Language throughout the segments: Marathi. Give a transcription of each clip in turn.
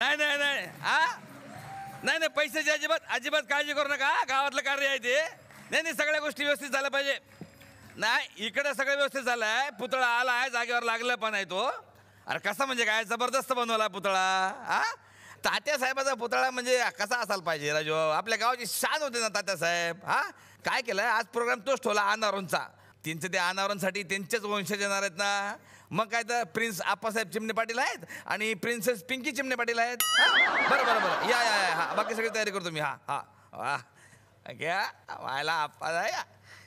नाही नाही नाही हा नाही नाही पैशाची अजिबात अजिबात काळजी करू नका. गावातलं कार्य आहे ते. नाही नाही सगळ्या गोष्टी व्यवस्थित झाल्या पाहिजे. नाही इकडे सगळं व्यवस्थित झालंय. पुतळा आला आहे जागेवर लागलं पण आहे तो. अरे कसा म्हणजे काय जबरदस्त बनवला पुतळा. हा तात्यासाहेबाचा पुतळा म्हणजे कसा असायला पाहिजे राजू. आपल्या गावाची शान होते ना तात्यासाहेब. हा काय केलं आज प्रोग्राम तोच ठेवला अनावरणचा. त्यांचं ते अनावरणसाठी त्यांचेच वंशज येणार आहेत ना. मग काय तर प्रिन्स आप्पासाहेब चिमणे पाटील आहेत आणि प्रिन्सेस पिंकी चिमणे पाटील आहेत. बरं बरं बरं या या या हा बाकी सगळी तयारी करतो मी. हा हा वा घ्या व्हायला आप्पा या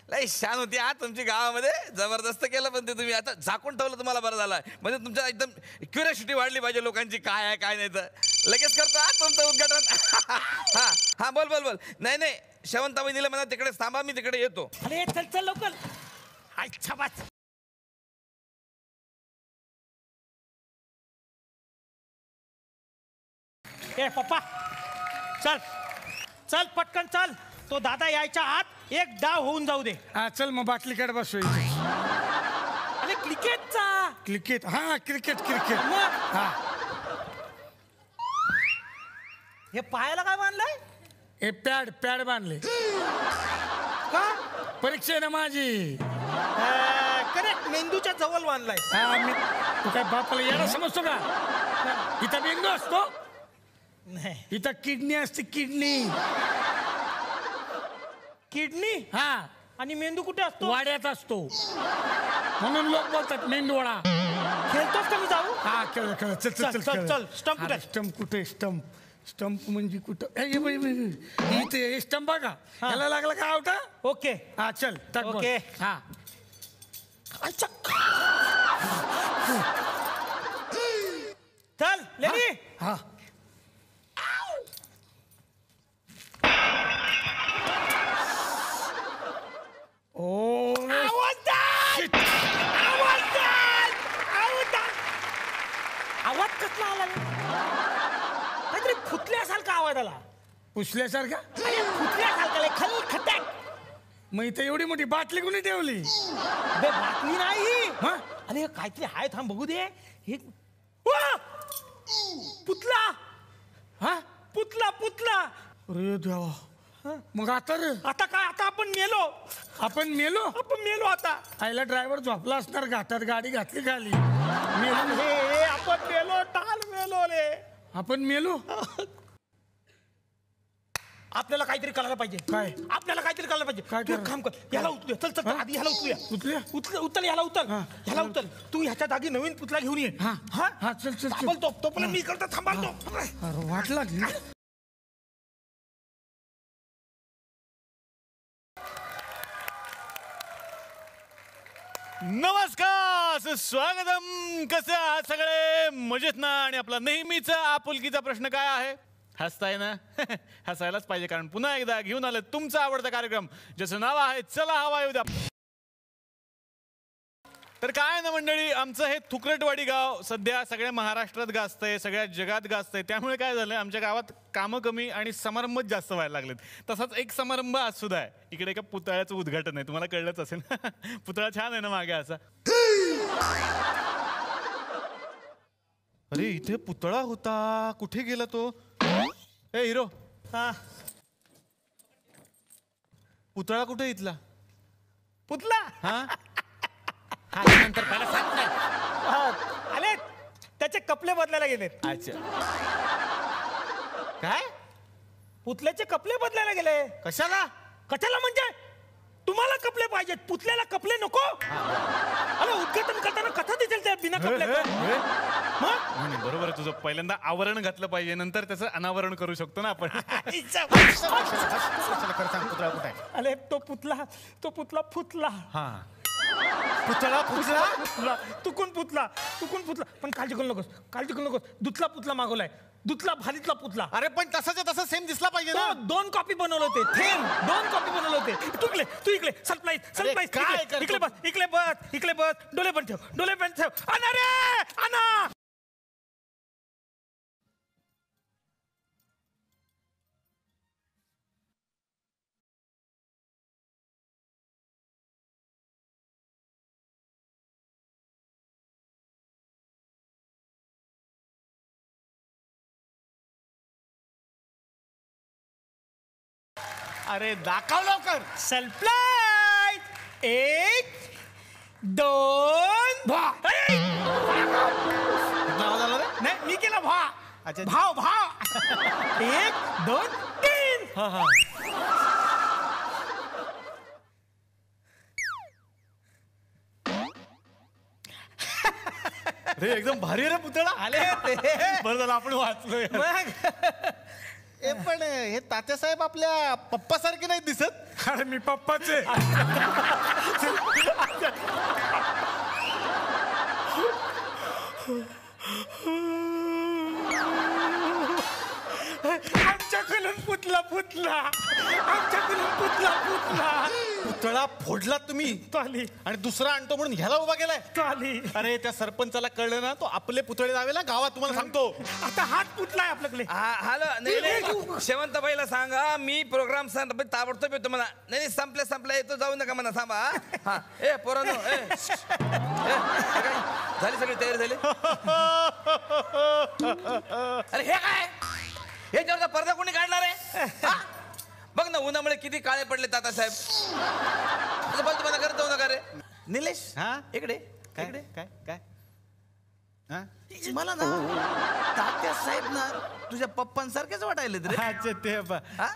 लई शान होती हा तुमची गावामध्ये. जबरदस्त केलं पण ते तुम्ही आता झाकून ठेवलं तुम्हाला बरं झालं. म्हणजे तुमच्या एकदम क्युरियोसिटी वाढली पाहिजे लोकांची काय आहे काय नाही. तर लगेच करतो हा तुमचं उद्घाटन. हा हा बोल बोल बोल. नाही नाही शेवंताबाई दिलं म्हणा तिकडे थांबा मी तिकडे येतो. अरे चल चल लवकर. अच्छा बात. ए पप्पा चल चल पटकन चल. तो दादा यायच्या आत एक डाव होऊन जाऊ दे. हा चल मग बाटलीकडे बसू इथे. अरे क्रिकेटचा. क्रिकेट हा क्रिकेट क्रिकेट मग? हा हे पायाला काय बांधलंय. हे पॅड पॅड बांधले का परीक्षा आहे ना माझी. करेक्ट मेंदूच्या जवळ बांधलाय. हा मी तू काय बापाला यायला समजतो का. इथं मेंदू असतो नाही इथं किडनी असते किडनी. किडनी हा आणि मेंदू कुठे असतो. वाड्यात असतो म्हणून लोक बोलतात मेंदूवाडा. खेळतोस का मी जाऊ. हा खेळ खेळ चल चल, चल चल, चल. स्टंप कुठे? स्टंप कुठे स्टंप. स्टंप म्हणजे कुठं इथे स्टंप बघा. याला लागला का आवटा. ओके हा चल टाक बॉल. ओके. हा अच्छा चल लेडी. हा ओ आवाज कसला आला. काहीतरी फुटल्यासारखा आवाज आला. पुसल्यासारखा. अरे फुटल्यासारखा खल खटॅक. मग इथं एवढी मोठी बाटली कोणी ठेवली. बे बातमी नाही. हा अरे काहीतरी हाय थांब बघू दे. हे वा! पुतला. हा पुतला पुतला. अरे देवा. मग आता रे आता काय आता आपण मेलो. आपण मेलो. आपण मेलो आता. आईला ड्रायव्हर झोपला असणार घाटात गाडी घातली खाली. मेलो. हे आपण मेलो टाल मेलो रे. आपण मेलो. आपल्याला काहीतरी करायला पाहिजे. काय? आपल्याला काहीतरी करायला पाहिजे. काय तू एक करायला? काम कर. याला उचलूया. चल चल चल, आधी ह्याला उचलूया. उचलूया? उचल ह्याला उचल. हा. ह्याला उचल. तू ह्याच्या जागी नवीन पुतला घेऊन ये. हा. हा, चल, चल, चल. थांबलतो तोपर्यंत मी करतो थांबलतो. अरे वाट लागली. नमस्कार स्वागतम. कसे आहात सगळे मजेत ना. आणि आपला नेहमीचा आपुलकीचा प्रश्न काय आहे. हसताय ना. हसायलाच पाहिजे कारण पुन्हा एकदा घेऊन आलं तुमचा आवडता कार्यक्रम ज्याचं नाव आहे चला हवा येऊ द्या. तर काय ना मंडळी आमचं हे थुकरटवाडी गाव सध्या सगळ्या महाराष्ट्रात गाजतंय सगळ्या जगात गाजतंय. त्यामुळे काय झालंय आमच्या गावात कामं कमी आणि समारंभच जास्त व्हायला लागलेत. तसाच एक समारंभ आज सुद्धा आहे. इकडे एका पुतळ्याचं उद्घाटन आहे. तुम्हाला कळलंच असेल. पुतळा छान आहे ना मागे असा. अरे इथे पुतळा होता कुठे गेला तो. ए हिरो हा. पुतळा कुठे इथला. पुतला. हा नंतर अरे त्याचे कपडे बदलायला गेलेत. अच्छा काय पुतल्याचे कपडे बदलायला गेले. कशाला. कशाला म्हणजे तुम्हाला कपडे पाहिजेत पुतल्याला कपडे नको. अरे उद्घाटन करताना कथा दिसेल त्या बिना कपडे. नाही बरोबर आहे तुझं. पहिल्यांदा आवरण घातलं पाहिजे नंतर त्याचं अनावरण करू शकतो ना आपण. अरे तो पुतला फुटला. हा पुतळा फुटला. पुतला तुकून पुतला. पण काळजी करू नकोस. दुतला पुतला मागवलाय. दुतला भारीतला पुतला. अरे पण तसाच्या तसा सेम दिसला पाहिजे ना. 2 कॉपी बनवले होते. 2 कॉपी बनवले होते. तू इकडे सरप्राईज काय करतो? इकडे बस डोळे पण ठेव. आणा अरे दाखव लवकर. सरप्राईज. 1 2 आवाज आला रे? नाही मी केला भा. अच्छा. भाव भाव. 1 2 3. रे एकदम भारी रे पुतळा. आले ते. बरं झालं आपण वाचलोय. मग ए पण हे तात्यासाहेब आपल्या पप्पा सारखे नाही दिसत. अरे मी पप्पाचे. आमच्याकडून पुतला पुतला. आमच्याकडून पुतला पुतला. पुतळा फोडला तुम्ही तो आली. आणि दुसरा आणतो म्हणून ह्याला उभा केलाय. तो आली. अरे त्या सरपंचाला कळलं ना, तो आपले पुतळे लावेल ना गावात. तुम्हाला सांगतो. आता हात पुतलाय आपल्याकडे. हॅलो नाही शेवंतबाईला सांगा मी प्रोग्राम ताबडतोब येतो म्हणा. नाही संपल्या येतो जाऊ नका म्हणा. थांबा. हा ए पोरानो झाली सगळी तयारी झाली. अरे हे काय याच्यावरचा पडदा कोणी काढणार आहे? बघ ना उन्हामुळे किती काळे पडले तातासाहेब. बोल तुम्हाला करत जाऊ नका रे. निलेश हा? इकडे काय इकडे काय काय हा? मला ना तात्यासाहेब ना तुझ्या पप्पांसारखेच वाटायले रे. अच्छा ते हा?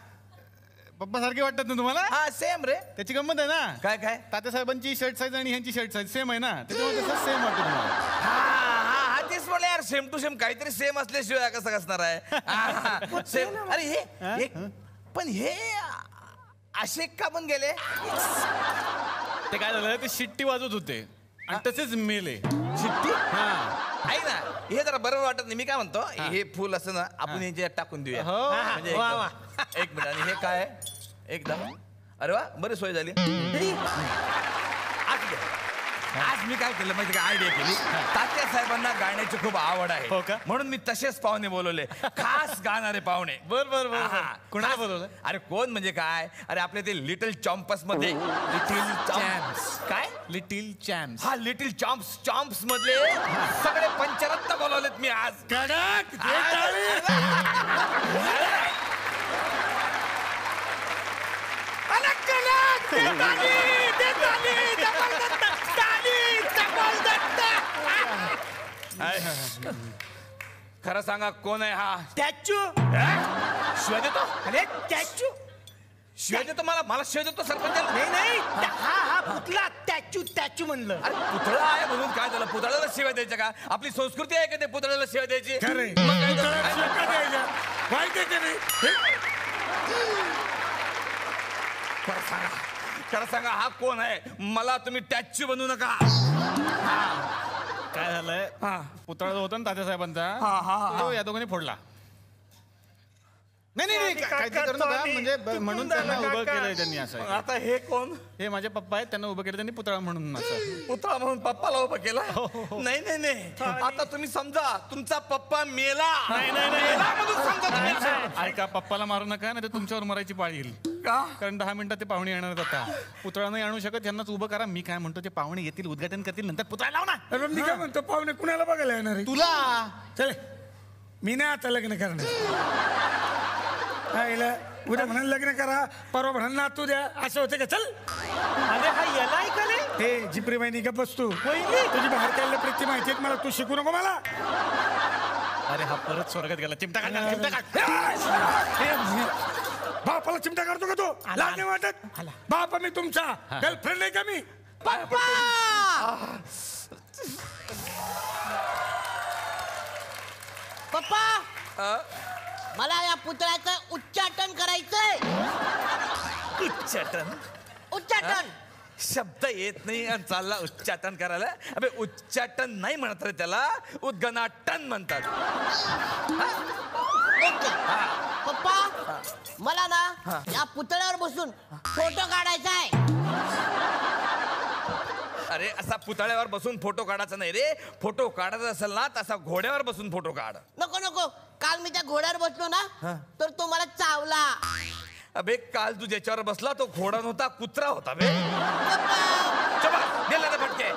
पप्पा सारखे वाटतात ना तुम्हाला? हा सेम रे. त्याची गंमत आहे ना. काय काय तात्यासाहेबांची शर्ट साईज आणि ह्यांची शर्ट साईज सेम आहे ना, त्याच्यामुळे तसं सेम वाटतं तुम्हाला. हा तेच म्हणलं यार सेम टू सेम काहीतरी सेम असल्याशिवाय कसं असणार आहे. सेम. अरे हे पण हे असे का पण गेले? ते काय झालं, ते शिट्टी वाजवत होते आणि तसेच मेले. शिट्टी. हा ऐक ना हे जरा बरोबर वाटत नाही. मी काय म्हणतो हे फुल असं ना आपण यांच्यात टाकून देऊया. हो. म्हणजे वा, वा. एक मिनिट. आणि हे काय आहे? एकदम अरे वा बरी सोय झाली. आज मी काय केलं माहिती का आयडिया केली. तात्या साहेबांना गाण्याची खूप आवड आहे. हो का? म्हणून मी तसेच पाहुणे बोलवले. खास गाणारे पाहुणे. बर हा. कुणाला खास- बोलवलं? अरे कोण म्हणजे काय? अरे आपले ते लिटल चॉम्पस मध्ये लिटिल चॅम्प्स. काय लिटिल चॅम्प्स. हा लिटिल चॉम्प्स चॉम्प्स मधले सगळे पंचरत्न बोलवलेत मी आज. कडक दे टाळी. खरं सांगा कोण आहे हा? स्टॅच्यू. शिवाय देतो. अरे स्टॅच्यू. शिवाय देतो मला शिवाय देतो सरपंच. नाही नाही हा पुतला स्टॅच्यू स्टॅच्यू म्हणलं. अरे पुतळा आहे म्हणून काय झालं? पुतळ्याला शिवाय द्यायच्या का? आपली संस्कृती आहे का ते पुतळ्याला शिवाय द्यायची? खरे मग काय झालं? माहिती आहे की नाही? खरं सांगा हा कोण आहे? मला तुम्ही टॅच्यू बनवू नका. काय झालंय, पुतळा जो होता ना तात्यासाहेबांचा तो या दोघांनी फोडला. नाही काय करू नका. म्हणजे म्हणून त्यांना उभं केलंय त्यांनी असं. आता हे कोण? हे माझे पप्पा आहेत, त्यांना उभं केलं त्यांनी पुतळा म्हणून असं. पुतळा म्हणून पप्पाला उभं केला? नाही आता तुम्ही समजा तुमचा पप्पा मेला. मेला म्हणून समजा तुम्ही. ऐका, पप्पाला मारू नका, नाही तर तुमच्यावर मरायची पाळी येईल. का? कारण 10 मिनिटात ते पाहुणे येणार आहेत. आता पुतळा नाही आणू शकत, यांनाच उभं करा. मी काय म्हणतो, ते पाहुणे येतील, उद्घाटन करतील, नंतर पुतळा लाव ना. अरे मी काय म्हणतो पाहुणे कुणाला बघायला येणार आहे? तुला चल मी नाही आता लग्न करणार. उद्या म्हणाल लग्न करा, परवा म्हणाल नातू द्या, असं होतं का? चल. अरे हा याला ऐकले. हे जिप्री बहिणी का बसतो. वहिनी. तुझी बाहेर काढल्या प्रीती माहिती आहे मला, तू शिकू नको मला. अरे हा परत स्वर्गात गेला. चिमटा काढ, चिमटा काढ. बापाला चिमटा काढतो का तो? लाज नाही वाटत? बापा मी तुमचा गर्लफ्रेंड आहे का मी? पप्पा मला या पुतळ्याचं उच्चाटन करायचंय. उच्चाटन शब्द येत नाही आणि चालला उच्चाटन करायला. अबे उच्चाटन नाही म्हणत रे त्याला, उद्घनाटन म्हणतात. ओके पप्पा मला ना या पुतळ्यावर बसून फोटो काढायचा आहे. अरे असा पुतळ्यावर बसून फोटो काढायचा नाही रे. फोटो काढायचा असेल ना तसा घोड्यावर बसून फोटो काढ. नको नको, काल मी त्या घोड्यावर बसलो ना तर तो मला चावला. अबे काल तू ज्याच्यावर बसला तो घोडा नव्हता, कुत्रा होता बे. पप्पा चला गेला ते फटके.